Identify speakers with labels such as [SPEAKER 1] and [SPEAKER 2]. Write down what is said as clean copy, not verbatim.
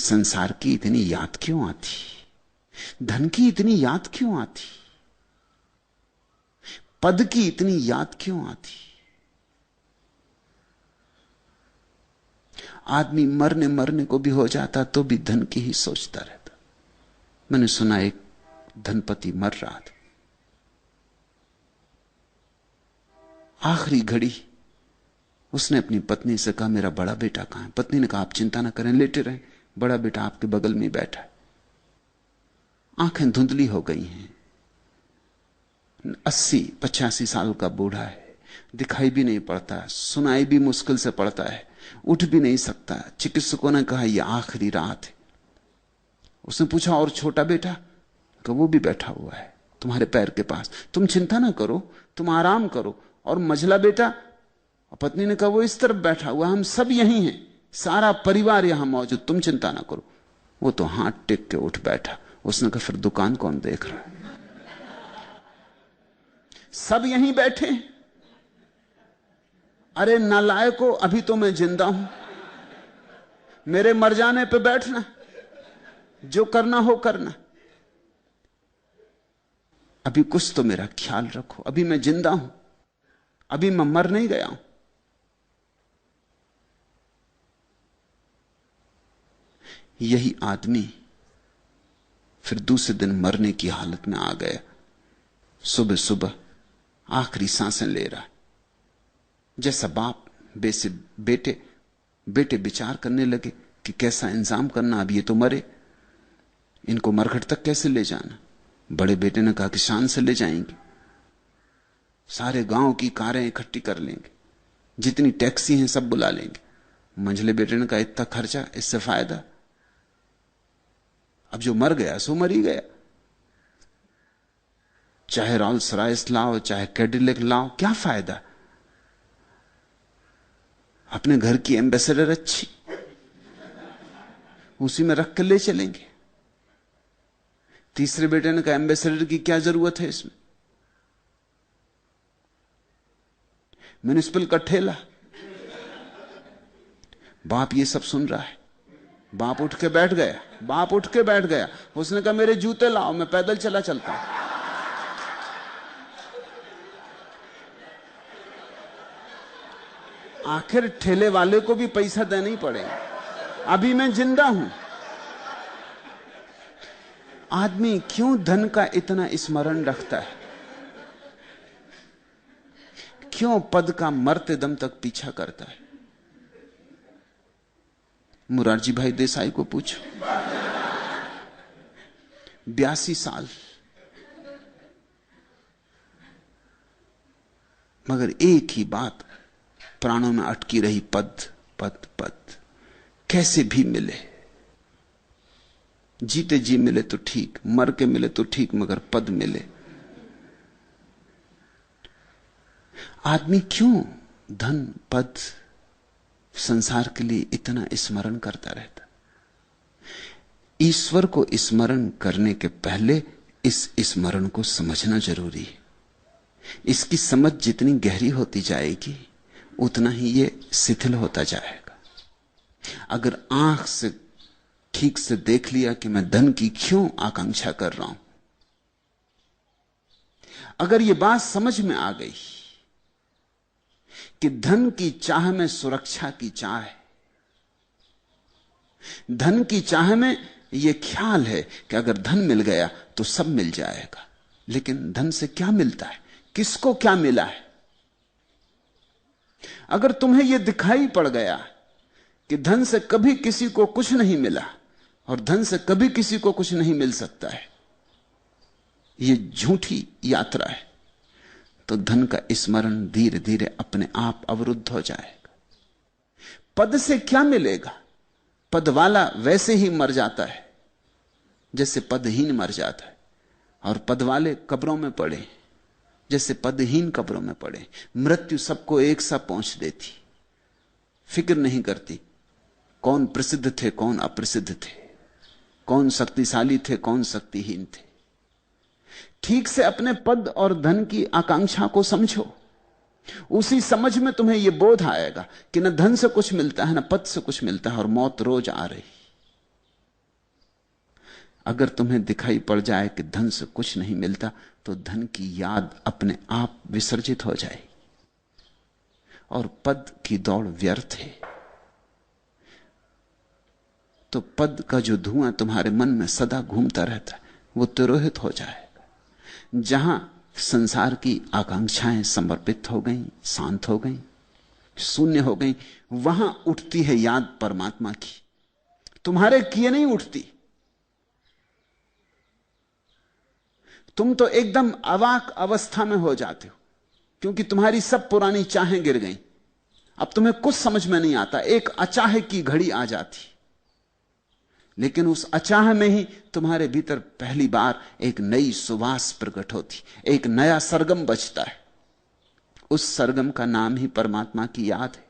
[SPEAKER 1] संसार की इतनी याद क्यों आती, धन की इतनी याद क्यों आती, पद की इतनी याद क्यों आती? आदमी मरने मरने को भी हो जाता तो भी धन की ही सोचता रहता। मैंने सुना एक धनपति मर रहा था, आखिरी घड़ी उसने अपनी पत्नी से कहा मेरा बड़ा बेटा कहां है? पत्नी ने कहा आप चिंता ना करें, लेटे रहें, बड़ा बेटा आपके बगल में बैठा है। आंखें धुंधली हो गई हैं, 80-85 साल का बूढ़ा है, दिखाई भी नहीं पड़ता, सुनाई भी मुश्किल से पड़ता है, उठ भी नहीं सकता। चिकित्सकों ने कहा यह आखिरी रात है। उसने पूछा और छोटा बेटा? कि वो भी बैठा हुआ है तुम्हारे पैर के पास, तुम चिंता ना करो, तुम आराम करो। और मझला बेटा? पत्नी ने कहा वो इस तरफ बैठा हुआ, हम सब यहीं हैं, सारा परिवार यहां मौजूद, तुम चिंता ना करो। वो तो हाथ टेक के उठ बैठा। उसने कहा फिर दुकान कौन देख रहा है? सब यहीं बैठे। अरे नालायको, अभी तो मैं जिंदा हूं, मेरे मर जाने पे बैठना, जो करना हो करना, अभी कुछ तो मेरा ख्याल रखो, अभी मैं जिंदा हूं, अभी मैं मर नहीं गया हूं। यही आदमी फिर दूसरे दिन मरने की हालत में आ गया। सुबह सुबह आखिरी सांसें ले रहा है। जैसा बाप बेसे बेटे विचार करने लगे कि कैसा इंतजाम करना, अब ये तो मरे, इनको मरघट तक कैसे ले जाना। बड़े बेटे ने कहा कि शान से ले जाएंगे, सारे गांव की कारें इकट्ठी कर लेंगे, जितनी टैक्सी हैं सब बुला लेंगे। मंझले बेटे ने कहा इतना खर्चा, इससे फायदा, अब जो मर गया सो मर ही गया, चाहे रोल्स रॉयस लाओ चाहे कैडिलैक लाओ, क्या फायदा, अपने घर की एम्बेसडर अच्छी, उसी में रख कर ले चलेंगे। तीसरे बेटे ने कहा एम्बेसडर की क्या जरूरत है इसमें, म्युनिसिपल का ठेला। बाप ये सब सुन रहा है, बाप उठ के बैठ गया। उसने कहा मेरे जूते लाओ, मैं पैदल चला चलता हूं। आखिर ठेले वाले को भी पैसा देना ही पड़ेगा, अभी मैं जिंदा हूं। आदमी क्यों धन का इतना स्मरण रखता है? क्यों पद का मरते दम तक पीछा करता है? मुरारजी भाई देसाई को पूछो, 82 साल, मगर एक ही बात प्राणों में अटकी रही, पद पद पद। कैसे भी मिले, जीते जी मिले तो ठीक, मर के मिले तो ठीक, मगर पद मिले। आदमी क्यों धन पद संसार के लिए इतना स्मरण करता रहता? ईश्वर को स्मरण करने के पहले इस स्मरण को समझना जरूरी है। इसकी समझ जितनी गहरी होती जाएगी उतना ही ये शिथिल होता जाएगा। अगर आंख से ठीक से देख लिया कि मैं धन की क्यों आकांक्षा कर रहा हूं, अगर ये बात समझ में आ गई कि धन की चाह में सुरक्षा की चाह है, धन की चाह में यह ख्याल है कि अगर धन मिल गया तो सब मिल जाएगा, लेकिन धन से क्या मिलता है, किसको क्या मिला है? अगर तुम्हें यह दिखाई पड़ गया कि धन से कभी किसी को कुछ नहीं मिला और धन से कभी किसी को कुछ नहीं मिल सकता है, यह झूठी यात्रा है, तो धन का स्मरण धीरे धीरे अपने आप अवरुद्ध हो जाएगा। पद से क्या मिलेगा? पद वाला वैसे ही मर जाता है जैसे पदहीन मर जाता है, और पद वाले कब्रों में पड़े जैसे पदहीन कब्रों में पड़े। मृत्यु सबको एक सा पहुंच देती, फिक्र नहीं करती कौन प्रसिद्ध थे कौन अप्रसिद्ध थे, कौन शक्तिशाली थे कौन शक्तिहीन थे। ठीक से अपने पद और धन की आकांक्षा को समझो, उसी समझ में तुम्हें यह बोध आएगा कि न धन से कुछ मिलता है न पद से कुछ मिलता है, और मौत रोज आ रही। अगर तुम्हें दिखाई पड़ जाए कि धन से कुछ नहीं मिलता, तो धन की याद अपने आप विसर्जित हो जाएगी और पद की दौड़ व्यर्थ है। तो पद का जो धुआं तुम्हारे मन में सदा घूमता रहता है, वो तिरोहित हो जाएगा। जहां संसार की आकांक्षाएं समर्पित हो गईं, शांत हो गईं, शून्य हो गईं, वहां उठती है याद परमात्मा की। तुम्हारे किए नहीं उठती। तुम तो एकदम अवाक अवस्था में हो जाते हो, क्योंकि तुम्हारी सब पुरानी चाहें गिर गईं। अब तुम्हें कुछ समझ में नहीं आता। एक अचाह की घड़ी आ जाती, लेकिन उस अचाह में ही तुम्हारे भीतर पहली बार एक नई सुवास प्रकट होती, एक नया सरगम बजता है। उस सरगम का नाम ही परमात्मा की याद है।